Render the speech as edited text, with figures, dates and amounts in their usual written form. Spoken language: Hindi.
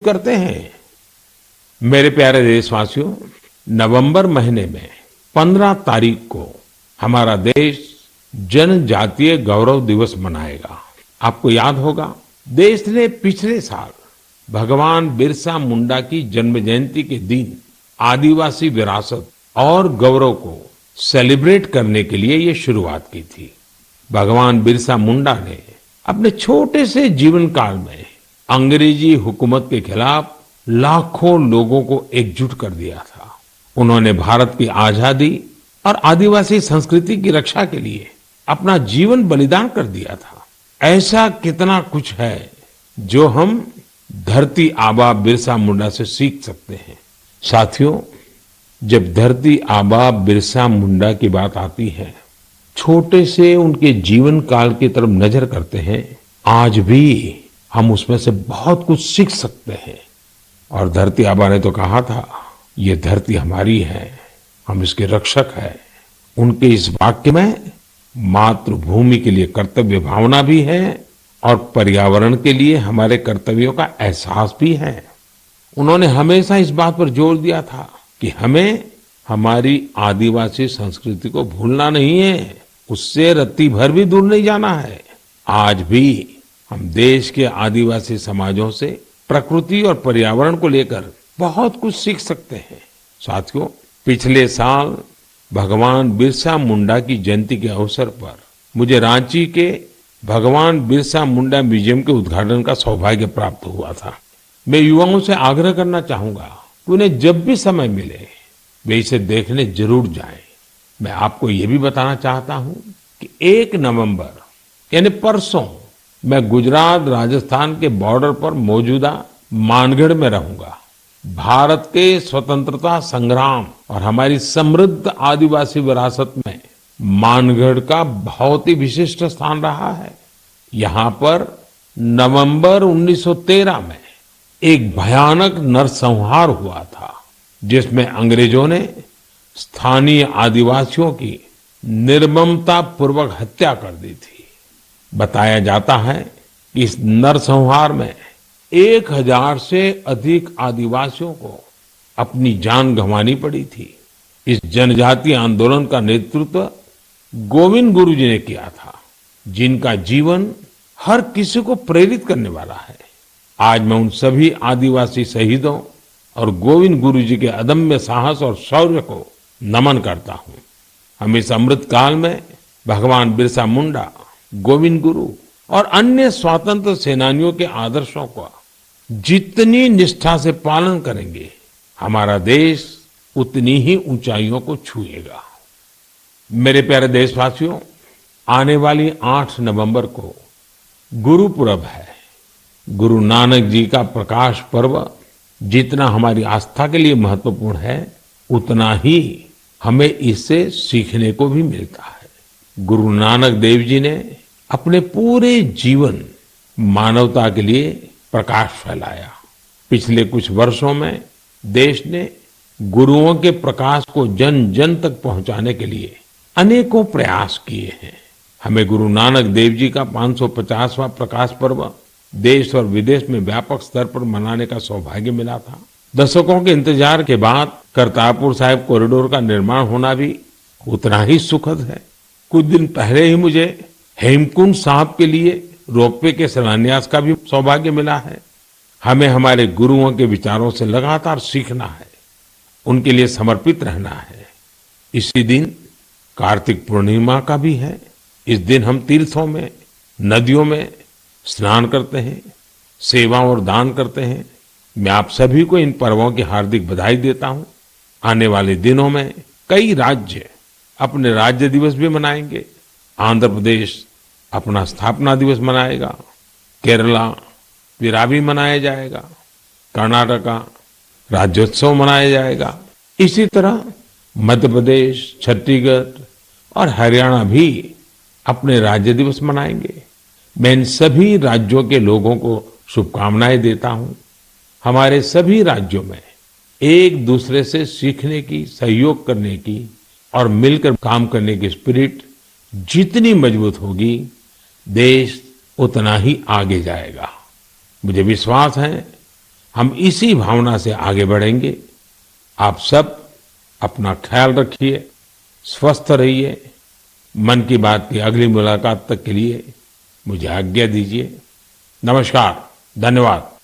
करते हैं। मेरे प्यारे देशवासियों, नवंबर महीने में 15 तारीख को हमारा देश जनजातीय गौरव दिवस मनाएगा। आपको याद होगा, देश ने पिछले साल भगवान बिरसा मुंडा की जन्म जयंती के दिन आदिवासी विरासत और गौरव को सेलिब्रेट करने के लिए ये शुरुआत की थी। भगवान बिरसा मुंडा ने अपने छोटे से जीवन काल में अंग्रेजी हुकूमत के खिलाफ लाखों लोगों को एकजुट कर दिया था। उन्होंने भारत की आजादी और आदिवासी संस्कृति की रक्षा के लिए अपना जीवन बलिदान कर दिया था। ऐसा कितना कुछ है जो हम धरती आबा बिरसा मुंडा से सीख सकते हैं। साथियों, जब धरती आबा बिरसा मुंडा की बात आती है, छोटे से उनके जीवन काल की तरफ नजर करते हैं, आज भी हम उसमें से बहुत कुछ सीख सकते हैं। और धरती आबा ने तो कहा था, ये धरती हमारी है, हम इसके रक्षक हैं। उनके इस वाक्य में मातृभूमि के लिए कर्तव्य भावना भी है और पर्यावरण के लिए हमारे कर्तव्यों का एहसास भी है। उन्होंने हमेशा इस बात पर जोर दिया था कि हमें हमारी आदिवासी संस्कृति को भूलना नहीं है, उससे रत्ती भर भी दूर नहीं जाना है। आज भी हम देश के आदिवासी समाजों से प्रकृति और पर्यावरण को लेकर बहुत कुछ सीख सकते हैं। साथियों, पिछले साल भगवान बिरसा मुंडा की जयंती के अवसर पर मुझे रांची के भगवान बिरसा मुंडा म्यूजियम के उद्घाटन का सौभाग्य प्राप्त हुआ था। मैं युवाओं से आग्रह करना चाहूंगा कि उन्हें जब भी समय मिले वे इसे देखने जरूर जाएं। मैं आपको ये भी बताना चाहता हूं कि 1 नवंबर यानी परसों मैं गुजरात राजस्थान के बॉर्डर पर मौजूदा मानगढ़ में रहूंगा। भारत के स्वतंत्रता संग्राम और हमारी समृद्ध आदिवासी विरासत में मानगढ़ का बहुत ही विशिष्ट स्थान रहा है। यहाँ पर नवंबर 1913 में एक भयानक नरसंहार हुआ था, जिसमें अंग्रेजों ने स्थानीय आदिवासियों की निर्ममता पूर्वक हत्या कर दी थी। बताया जाता है कि इस नरसंहार में 1000 से अधिक आदिवासियों को अपनी जान गंवानी पड़ी थी। इस जनजातीय आंदोलन का नेतृत्व गोविंद गुरु जी ने किया था, जिनका जीवन हर किसी को प्रेरित करने वाला है। आज मैं उन सभी आदिवासी शहीदों और गोविंद गुरु जी के अदम्य साहस और शौर्य को नमन करता हूं। हम इस अमृत काल में भगवान बिरसा मुंडा, गोविंद गुरु और अन्य स्वतंत्र सेनानियों के आदर्शों का जितनी निष्ठा से पालन करेंगे, हमारा देश उतनी ही ऊंचाइयों को छुएगा। मेरे प्यारे देशवासियों, आने वाली 8 नवंबर को गुरुपुरब है। गुरु नानक जी का प्रकाश पर्व जितना हमारी आस्था के लिए महत्वपूर्ण है, उतना ही हमें इससे सीखने को भी मिलता है। गुरु नानक देव जी ने अपने पूरे जीवन मानवता के लिए प्रकाश फैलाया। पिछले कुछ वर्षों में देश ने गुरुओं के प्रकाश को जन जन तक पहुंचाने के लिए अनेकों प्रयास किए हैं। हमें गुरु नानक देव जी का 550वां प्रकाश पर्व देश और विदेश में व्यापक स्तर पर मनाने का सौभाग्य मिला था। दशकों के इंतजार के बाद करतारपुर साहिब कॉरिडोर का निर्माण होना भी उतना ही सुखद है। कुछ दिन पहले ही मुझे हेमकुंड साहब के लिए रोपवे के शिलान्यास का भी सौभाग्य मिला है। हमें हमारे गुरुओं के विचारों से लगातार सीखना है, उनके लिए समर्पित रहना है। इसी दिन कार्तिक पूर्णिमा का भी है। इस दिन हम तीर्थों में, नदियों में स्नान करते हैं, सेवा और दान करते हैं। मैं आप सभी को इन पर्वों की हार्दिक बधाई देता हूं। आने वाले दिनों में कई राज्य अपने राज्य दिवस भी मनाएंगे। आंध्र प्रदेश अपना स्थापना दिवस मनाएगा, केरला पिरावी मनाया जाएगा, कर्नाटका राज्योत्सव मनाया जाएगा। इसी तरह मध्य प्रदेश, छत्तीसगढ़ और हरियाणा भी अपने राज्य दिवस मनाएंगे। मैं इन सभी राज्यों के लोगों को शुभकामनाएं देता हूं। हमारे सभी राज्यों में एक दूसरे से सीखने की, सहयोग करने की और मिलकर काम करने की स्पिरिट जितनी मजबूत होगी, देश उतना ही आगे जाएगा। मुझे विश्वास है हम इसी भावना से आगे बढ़ेंगे। आप सब अपना ख्याल रखिए, स्वस्थ रहिए। मन की बात की अगली मुलाकात तक के लिए मुझे आज्ञा दीजिए। नमस्कार, धन्यवाद।